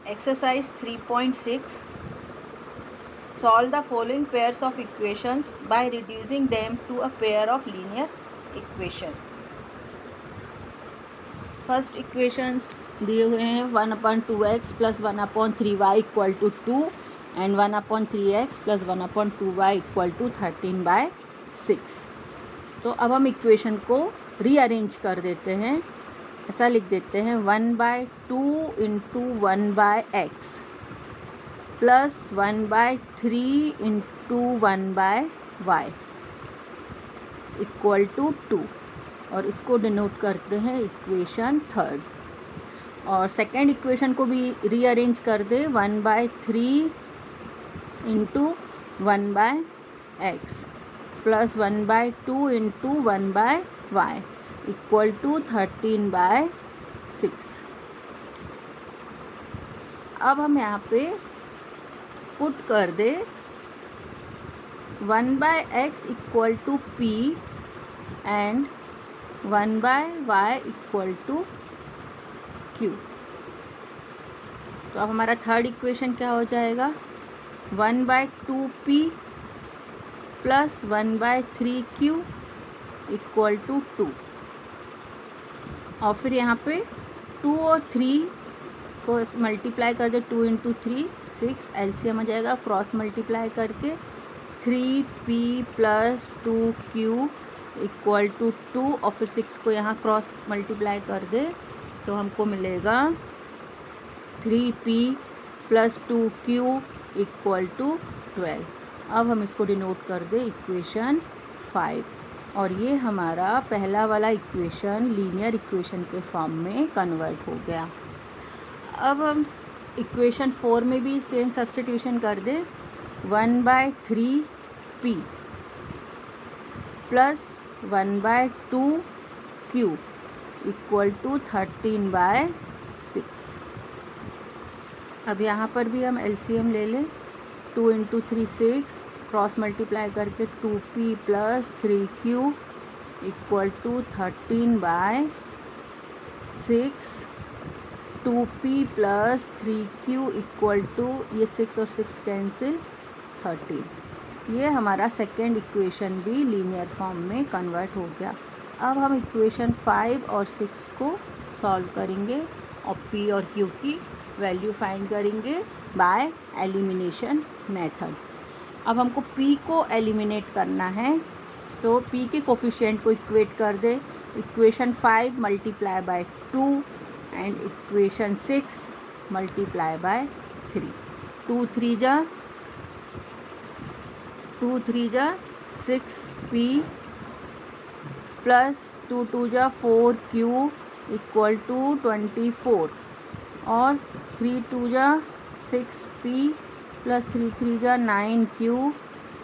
Exercise 3.6. Solve the following pairs of equations by reducing them to a pair of linear equation. First equations दिए हुए हैं 1/2x plus 1/3y equal to 2 and 1/3x plus 1/2y equal to 13/6. तो अब हम equation को rearrange कर देते हैं. ऐसा लिख देते हैं 1/2 into 1/x plus 1/3 into 1/y equal to 2, और इसको डिनोट करते हैं इक्वेशन थर्ड. और सेकेंड इक्वेशन को भी रीअरेंज कर दे 1/3 into 1/x plus 1/2 into 1/y equal to 13/6. अब हम यहाँ पे पुट कर दे 1/x equal to p and 1/y equal to q. तो अब हमारा थर्ड इक्वेशन क्या हो जाएगा 1/2p plus 1/3q equal to 2. और फिर यहाँ पे 2 और 3 को मल्टीप्लाई कर दे 2 इंटू 3 6 एलसीएम आ जाएगा. क्रॉस मल्टीप्लाई करके 3p plus 2q equal to 2, और फिर 6 को यहाँ क्रॉस मल्टीप्लाई कर दे तो हमको मिलेगा 3p plus 2q equal to 12. अब हम इसको डिनोट कर दे इक्वेशन 5, और ये हमारा पहला वाला इक्वेशन लीनियर इक्वेशन के फॉर्म में कन्वर्ट हो गया. अब हम इक्वेशन 4 में भी सेम सब्स्टिट्यूशन कर दे 1/3p plus 1/2q equal to 13/6. अब यहाँ पर भी हम एलसीएम ले लें 2 इंटू 3 6 क्रॉस मल्टीप्लाई करके 2p plus 3q equal to 13/6. 2p plus 3q equal to ये 6 और 6 कैंसिल 13. ये हमारा सेकेंड इक्वेशन भी लीनियर फॉर्म में कन्वर्ट हो गया. अब हम इक्वेशन 5 और 6 को सॉल्व करेंगे और p और q की वैल्यू फाइंड करेंगे बाय एलिमिनेशन मेथड. अब हमको p को एलिमिनेट करना है, तो p के कोफिशिएंट को इक्वेट कर दे equation 5 multiply by 2 and equation 6 multiply by 3. 2 3 जा 6p प्लस 2 2 जा 4q इक्वल टू 24, और 3 2 जा 6p प्लस 3 3 जा 9q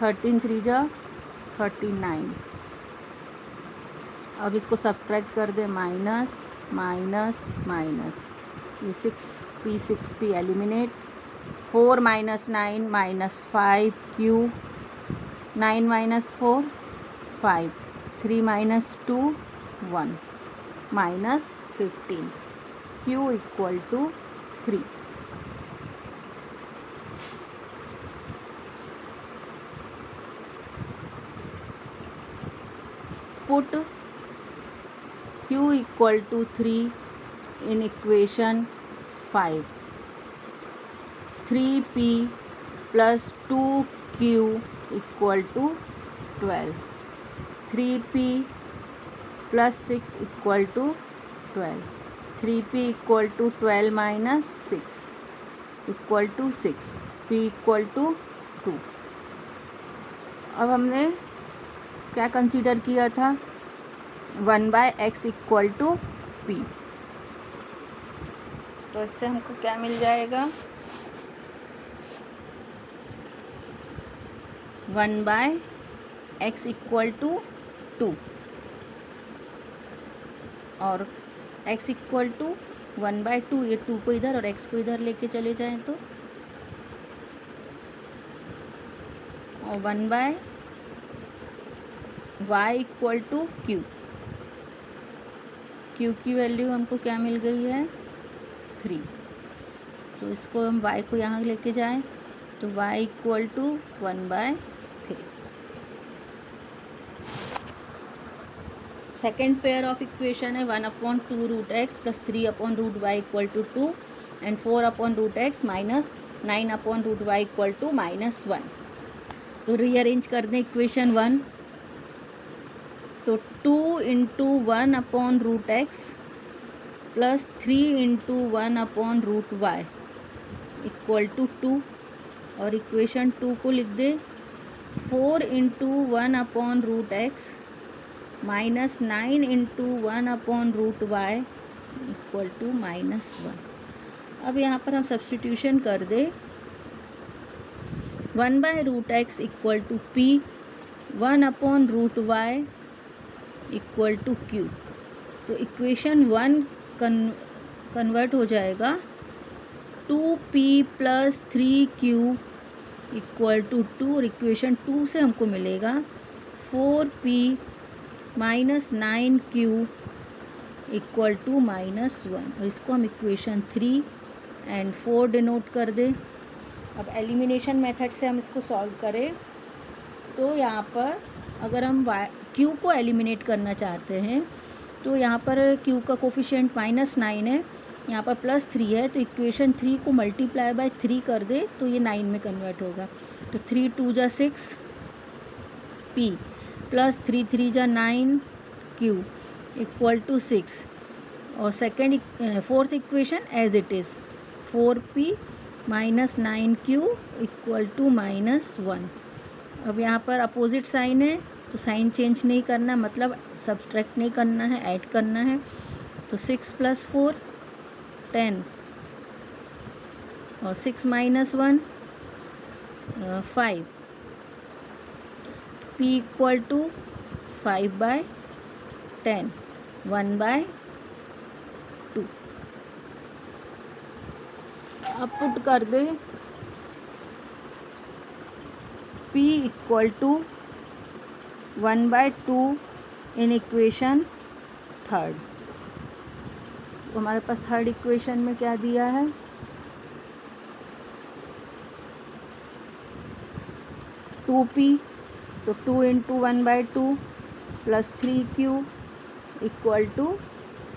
13 3 जा 39. अब इसको सब्ट्रैक्ट कर दे माइनस माइनस माइनस, ये 6p eliminate. 4 minus 9 minus 5q 9 minus 4 5 3 minus 2 1 minus 15 q equal to 3. Put q equal to 3 in equation 5. 3p plus 2q equal to 12. 3p plus 6 equal to 12. 3p equal to 12 minus 6 equal to 6. p equal to 2. अब हमने क्या consider किया था 1/x equal to p, तो इससे हमको क्या मिल जाएगा 1/x इक्वल टू 2, और x इक्वल टू 1/2. ये 2 को इधर और x को इधर लेके चले जाएं तो, और 1/y equal to q. q की वैल्यू हमको क्या मिल गई है 3. तो इसको हम y को यहाँ लेके जाएं तो y equal to 1/3। Second pair of equation है 1/2 root x plus 3 root Y equal to 2 and 4 root x minus 9 root Y equal to -1। तो रीअरेंज कर दें इक्वेशन 1। तो 2 into 1 root x plus 3 into 1 root Y equal to 2 और equation 2 को लिख दे 4 into 1 root x minus 9 into 1 root Y equal to -1। अब यहाँ पर हम सब्स्टिट्यूशन कर दे 1/रूट X equal to P 1 root Y equal to Q. तो इक्वेशन 1 कन्वर्ट हो जाएगा 2p plus 3q equal to 2 और इक्वेशन 2 से हमको मिलेगा 4p minus 9q equal to -1 और इसको हम इक्वेशन 3 एंड 4 डिनोट कर दे। अब एलिमिनेशन मेथड से हम इसको सॉल्व करें तो यहाँ पर अगर हम q को एलिमिनेट करना चाहते हैं तो यहाँ पर q का कोफिशिएंट -9 है, यहाँ पर +3 है, तो इक्वेशन 3 को मल्टीप्लाई बाय 3 कर दे तो ये 9 में कन्वर्ट होगा। तो 3 2 जा 6 p प्लस 3 3 जा 9 q इक्वल टू 6 और fourth equation as it is 4p minus 9q equal to -1। अब यहाँ पर अपोजिट साइन है तो साइन चेंज नहीं करना, मतलब सब्सट्रैक्ट नहीं करना है, ऐड करना है। तो 6 + 4 10 और 6 - 1 5 p इक्वल टू 5/10 1/2। अब पुट कर दे p equal to 1/2 in equation third. तो हमारे पास थर्ड इक्वेशन में क्या दिया है 2p, तो 2 into 1/2 plus 3q equal to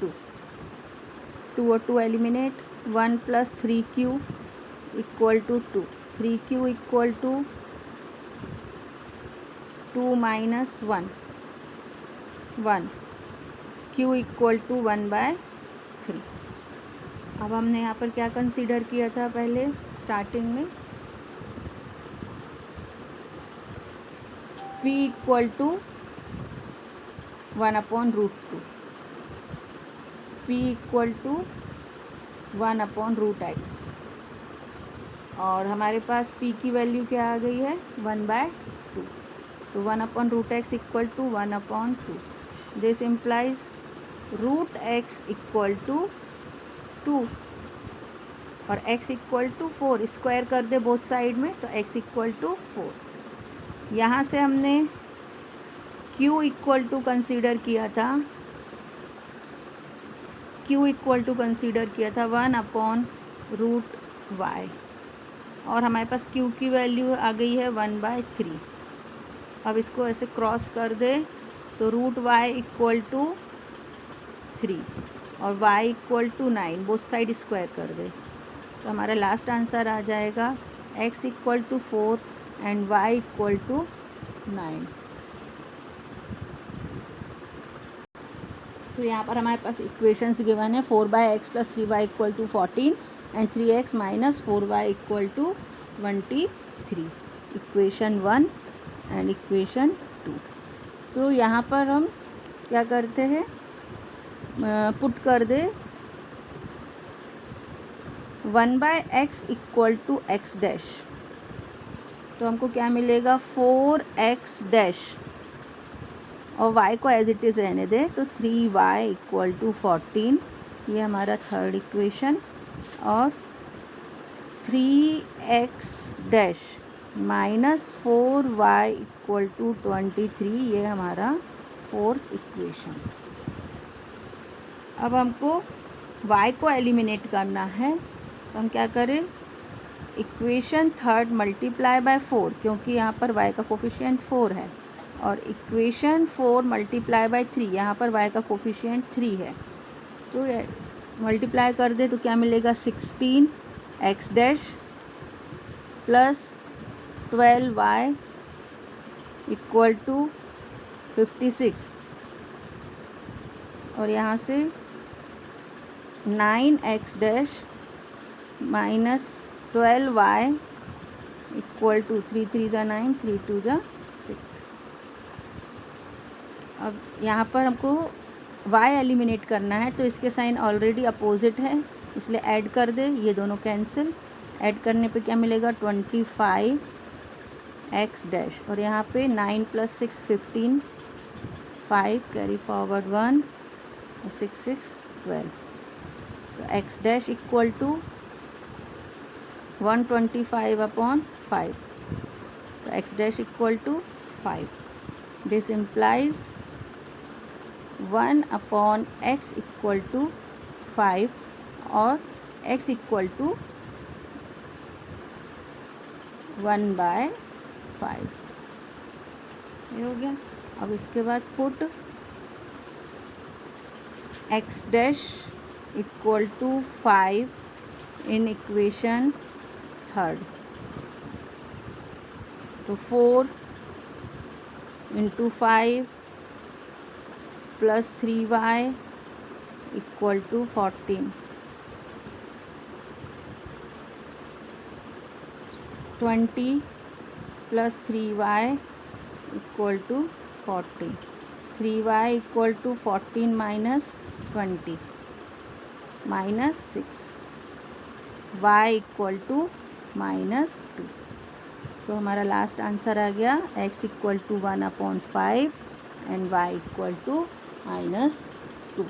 2। 2 और 2 eliminate 1 plus 3q equal to 2। 3q equal to 2 minus 1 1 q equal to 1/3। अब हमने यहाँ पर क्या कंसीडर किया था पहले स्टार्टिंग में p equal to 1/√2 p equal to 1/√x और हमारे पास p की वैल्यू क्या आ गई है 1/2। तो 1/√x equal to 1/2। This implies √x equal to 2 और x इक्वल टू 4। स्क्वायर कर दे बोथ साइड में तो x इक्वल टू 4। यहाँ से हमने q इक्वल टू कंसीडर किया था 1/√y और हमारे पास q की वैल्यू आ गई है 1/3। अब इसको ऐसे क्रॉस कर दे तो √y इक्वल टू 3 और y equal to 9, both side square कर दे तो हमारा लास्ट आंसर आ जाएगा x equal to 4 and y equal to 9। तो यहाँ पर हमारे पास इक्वेशंस गिवन है 4/x plus 3y equal to 14 and 3x minus 4y equal to 23। Equation 1 and equation 2। तो यहाँ पर हम क्या करते हैं पुट कर दे 1/x equal to x dash, तो हमको क्या मिलेगा 4x डैश और y को एज इट इज़ रहने दे तो 3y इक्वल टू 14। ये हमारा थर्ड इक्वेशन और 3x dash minus 4y equal to 23, ये हमारा फोर्थ इक्वेशन। अब हमको y को एलिमिनेट करना है तो हम क्या करें, इक्वेशन थर्ड मल्टीप्लाई बाय 4, क्योंकि यहाँ पर y का कोफिशिएंट 4 है, और इक्वेशन 4 मल्टीप्लाई बाय 3, यहाँ पर y का कोफिशिएंट 3 है। तो मल्टीप्लाई कर दे तो क्या मिलेगा, 16x dash plus 12y equal to 56, और यहाँ से 9x dash minus 12y equal to 3 3 ज़ा 9, 3 2 ज़ा 6। अब यहाँ पर हमको y एलिमिनेट करना है, तो इसके साइन ऑलरेडी अपोजिट है, इसलिए ऐड कर दे, ये दोनों कैंसिल। ऐड करने पे क्या मिलेगा, 25x डैश, और यहाँ पे 9 + 6 15, 5 कैरी फॉरवर्ड 1 और 6 6 12। तो x डैश इक्वल टू 125/5, तो x dash equal to 5। This implies 1/x equal to 5 और x इक्वल टू 1/5। ये हो गया। अब इसके बाद put x dash equal to 5 in equation third, तो 4 × 5 + 3y equal to 14, 20 + 3y equal to 40, 3y equal to 14 minus 20 minus 6, y equal to -2। तो हमारा लास्ट आंसर आ गया x equal to 1/5 and y equal to -2।